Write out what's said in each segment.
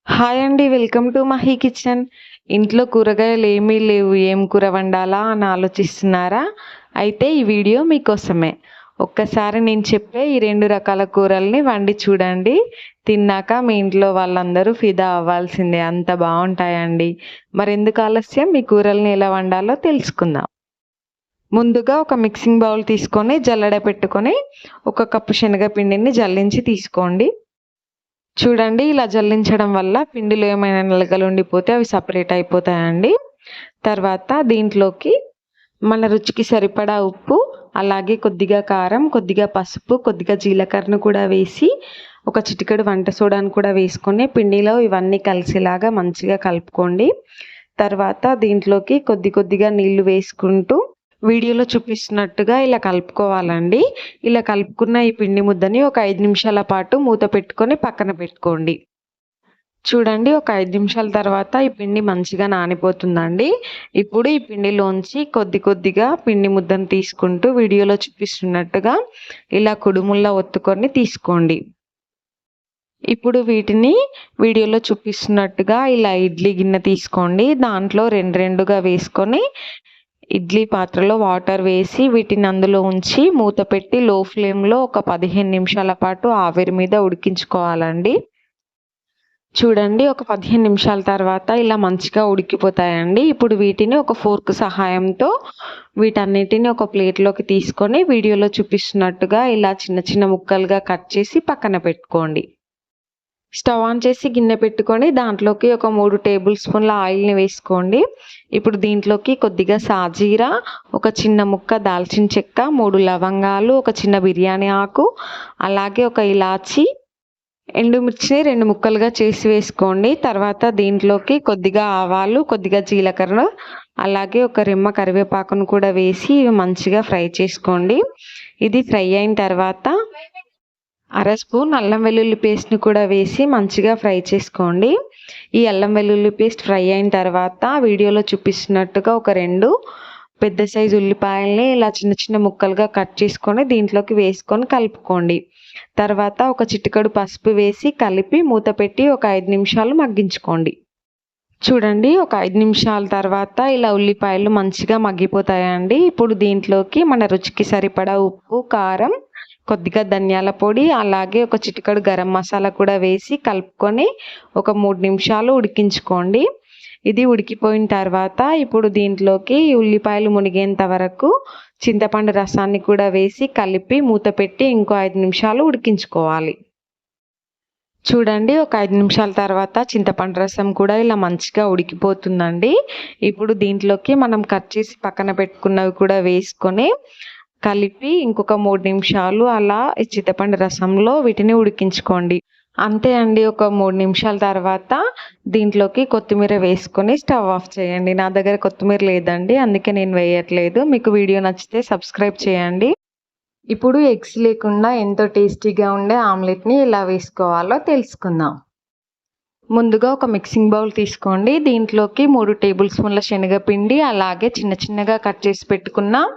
Hi అండి. Welcome to Mahi kitchen. ఇంట్లో కూరగాయలు ఏమీ లేవు. ఏం కూర వండాలా అని ఆలోచిస్తున్నారా? అయితే ఈ వీడియో మీకోసమే. ఒక్కసారి నేను చెప్పే ఈ 2 రకాల కూరల్ని వండి చూడండి. తిన్నాక మీ ఇంట్లో వాళ్ళందరూ ఫిదా అవ్వాల్సిందే. అంత బావుంటాయండి. మరెందుకు ఆలస్యం, ఈ కూరల్ని ఎలా వండాలో తెలుసుకుందాం. ముందుగా ఒక మిక్సింగ్ బౌల్ తీసుకొని జల్లెడ పెట్టుకొని 1 కప్పు శనగపిండిని జల్లించి తీసుకోండి. చూడండి, ఇలా జల్లించడం వల్ల పిండిలో ఏమైనా నలకలు ఉండిపోతే అవి సపరేట్ అయిపోతాయండి. తర్వాత దీంట్లోకి మన రుచికి సరిపడా ఉప్పు, అలాగే కొద్దిగా కారం, కొద్దిగా పసుపు, కొద్దిగా జీలకర్రను కూడా వేసి ఒక చిటికెడు వంట సోడాను కూడా వేసుకొని పిండిలో ఇవన్నీ కలిసేలాగా మంచిగా కలుపుకోండి. తర్వాత దీంట్లోకి కొద్దిగా నీళ్లు వేసుకుంటూ వీడియోలో చూపిస్తున్నట్టుగా ఇలా కలుపుకోవాలండి. ఇలా కలుపుకున్న ఈ పిండి ముద్దని ఒక 5 నిమిషాల పాటు మూత పెట్టుకొని పక్కన పెట్టుకోండి. చూడండి, ఒక 5 నిమిషాల తర్వాత ఈ పిండి మంచిగా నానిపోతుందండి. ఇప్పుడు ఈ పిండిలోంచి కొద్దిగా పిండి ముద్దను తీసుకుంటూ వీడియోలో చూపిస్తున్నట్టుగా ఇలా కుడుముల్లా ఒత్తుకొని తీసుకోండి. ఇప్పుడు వీటిని వీడియోలో చూపిస్తున్నట్టుగా ఇలా ఇడ్లీ గిన్నె తీసుకోండి. దాంట్లో 2గా వేసుకొని ఇడ్లీ పాత్రలో వాటర్ వేసి వీటిని అందులో ఉంచి మూత పెట్టి లో ఫ్లేమ్లో ఒక 15 నిమిషాల పాటు ఆవిరి మీద ఉడికించుకోవాలండి. చూడండి, ఒక 15 నిమిషాల తర్వాత ఇలా మంచిగా ఉడికిపోతాయండి. ఇప్పుడు వీటిని ఒక ఫోర్క్ సహాయంతో వీటన్నిటిని ఒక ప్లేట్లోకి తీసుకొని వీడియోలో చూపిస్తున్నట్టుగా ఇలా చిన్న ముక్కలుగా కట్ చేసి పక్కన పెట్టుకోండి. స్టవ్ ఆన్ చేసి గిన్నె పెట్టుకొని దాంట్లోకి ఒక 3 టేబుల్ స్పూన్ల ఆయిల్ని వేసుకోండి. ఇప్పుడు దీంట్లోకి కొద్దిగా సాజీరా, ఒక చిన్న ముక్క దాల్చిన చెక్క, 3 లవంగాలు, ఒక చిన్న బిర్యానీ ఆకు, అలాగే ఒక ఇలాచి, ఎండుమిర్చిని 2 ముక్కలుగా చేసి వేసుకోండి. తర్వాత దీంట్లోకి కొద్దిగా ఆవాలు, కొద్దిగా జీలకర్ర, అలాగే ఒక రెమ్మ కరివేపాకును కూడా వేసి ఇవి మంచిగా ఫ్రై చేసుకోండి. ఇది ఫ్రై అయిన తర్వాత అర స్పూన్ అల్లం వెల్లుల్లి పేస్ట్ని కూడా వేసి మంచిగా ఫ్రై చేసుకోండి. ఈ అల్లం వెల్లుల్లి పేస్ట్ ఫ్రై అయిన తర్వాత వీడియోలో చూపిస్తున్నట్టుగా ఒక 2 పెద్ద సైజు ఉల్లిపాయల్ని ఇలా చిన్న ముక్కలుగా కట్ చేసుకొని దీంట్లోకి వేసుకొని కలుపుకోండి. తర్వాత ఒక చిటికెడు పసుపు వేసి కలిపి మూత పెట్టి ఒక 5 నిమిషాలు మగ్గించుకోండి. చూడండి, ఒక 5 నిమిషాల తర్వాత ఇలా ఉల్లిపాయలు మంచిగా మగ్గిపోతాయండి. ఇప్పుడు దీంట్లోకి మన రుచికి సరిపడా ఉప్పు, కారం, కొద్దిగా ధనియాల పొడి, అలాగే ఒక చిటికెడు గరం మసాలా కూడా వేసి కలుపుకొని ఒక 3 నిమిషాలు ఉడికించుకోండి. ఇది ఉడికిపోయిన తర్వాత ఇప్పుడు దీంట్లోకి ఉల్లిపాయలు మునిగేంత వరకు చింతపండు రసాన్ని కూడా వేసి కలిపి మూత పెట్టి ఇంకో 5 నిమిషాలు ఉడికించుకోవాలి. చూడండి, ఒక 5 నిమిషాల తర్వాత చింతపండు రసం కూడా ఇలా మంచిగా ఉడికిపోతుందండి. ఇప్పుడు దీంట్లోకి మనం కట్ చేసి పక్కన పెట్టుకున్నవి కూడా వేసుకొని కలిపి ఇంకొక 3 నిమిషాలు అలా ఈ చింతపండు రసంలో వీటిని ఉడికించుకోండి. అంతే అండి, ఒక 3 నిమిషాల తర్వాత దీంట్లోకి కొత్తిమీర వేసుకొని స్టవ్ ఆఫ్ చేయండి. నా దగ్గర కొత్తిమీర లేదండి, అందుకే నేను వేయట్లేదు. మీకు వీడియో నచ్చితే సబ్స్క్రైబ్ చేయండి. ఇప్పుడు ఎగ్స్ లేకుండా ఎంతో టేస్టీగా ఉండే ఆమ్లెట్ని ఎలా వేసుకోవాలో తెలుసుకుందాం. ముందుగా ఒక మిక్సింగ్ బౌల్ తీసుకోండి. దీంట్లోకి 3 టేబుల్ స్పూన్ల శనగపిండి, అలాగే చిన్నగా కట్ చేసి పెట్టుకున్న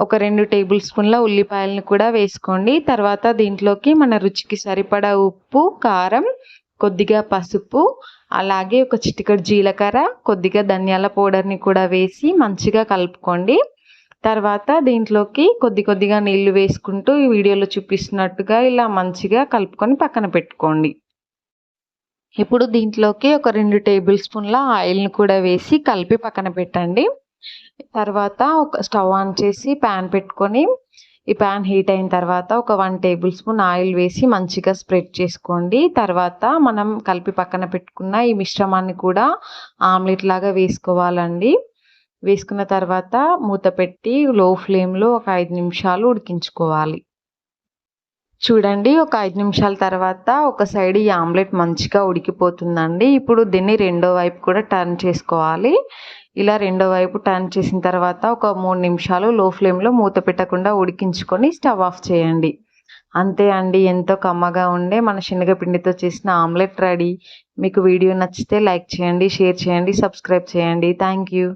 ఒక 2 టేబుల్ స్పూన్ల ఉల్లిపాయలను కూడా వేసుకోండి. తర్వాత దీంట్లోకి మన రుచికి సరిపడా ఉప్పు, కారం, కొద్దిగా పసుపు, అలాగే ఒక చిటికెడు జీలకర్ర, కొద్దిగా ధనియాల పౌడర్ని కూడా వేసి మంచిగా కలుపుకోండి. తర్వాత దీంట్లోకి కొద్దిగా నీళ్లు వేసుకుంటూ ఈ వీడియోలో చూపిస్తున్నట్టుగా ఇలా మంచిగా కలుపుకొని పక్కన పెట్టుకోండి. ఇప్పుడు దీంట్లోకి ఒక 2 టేబుల్ స్పూన్ల ఆయిల్ని కూడా వేసి కలిపి పక్కన పెట్టండి. తర్వాత ఒక స్టవ్ ఆన్ చేసి ప్యాన్ పెట్టుకొని ఈ ప్యాన్ హీట్ అయిన తర్వాత ఒక 1 టేబుల్ స్పూన్ ఆయిల్ వేసి మంచిగా స్ప్రెడ్ చేసుకోండి. తర్వాత మనం కలిపి పక్కన పెట్టుకున్న ఈ మిశ్రమాన్ని కూడా ఆమ్లెట్ లాగా వేసుకోవాలండి. వేసుకున్న తర్వాత మూత పెట్టి లో ఫ్లేమ్లో ఒక 5 నిమిషాలు ఉడికించుకోవాలి. చూడండి, ఒక 5 నిమిషాల తర్వాత ఒక సైడ్ ఈ ఆమ్లెట్ మంచిగా ఉడికిపోతుందండి. ఇప్పుడు దీన్ని రెండో వైపు కూడా టర్న్ చేసుకోవాలి. ఇలా రెండో వైపు టర్న్ చేసిన తర్వాత ఒక 3 నిమిషాలు లో ఫ్లేమ్లో మూత పెట్టకుండా ఉడికించుకొని స్టవ్ ఆఫ్ చేయండి. అంతే అండి, ఎంతో కమ్మగా ఉండే మన శనగపిండితో చేసిన ఆమ్లెట్ రెడీ. మీకు వీడియో నచ్చితే లైక్ చేయండి, షేర్ చేయండి, సబ్స్క్రైబ్ చేయండి. Thank you.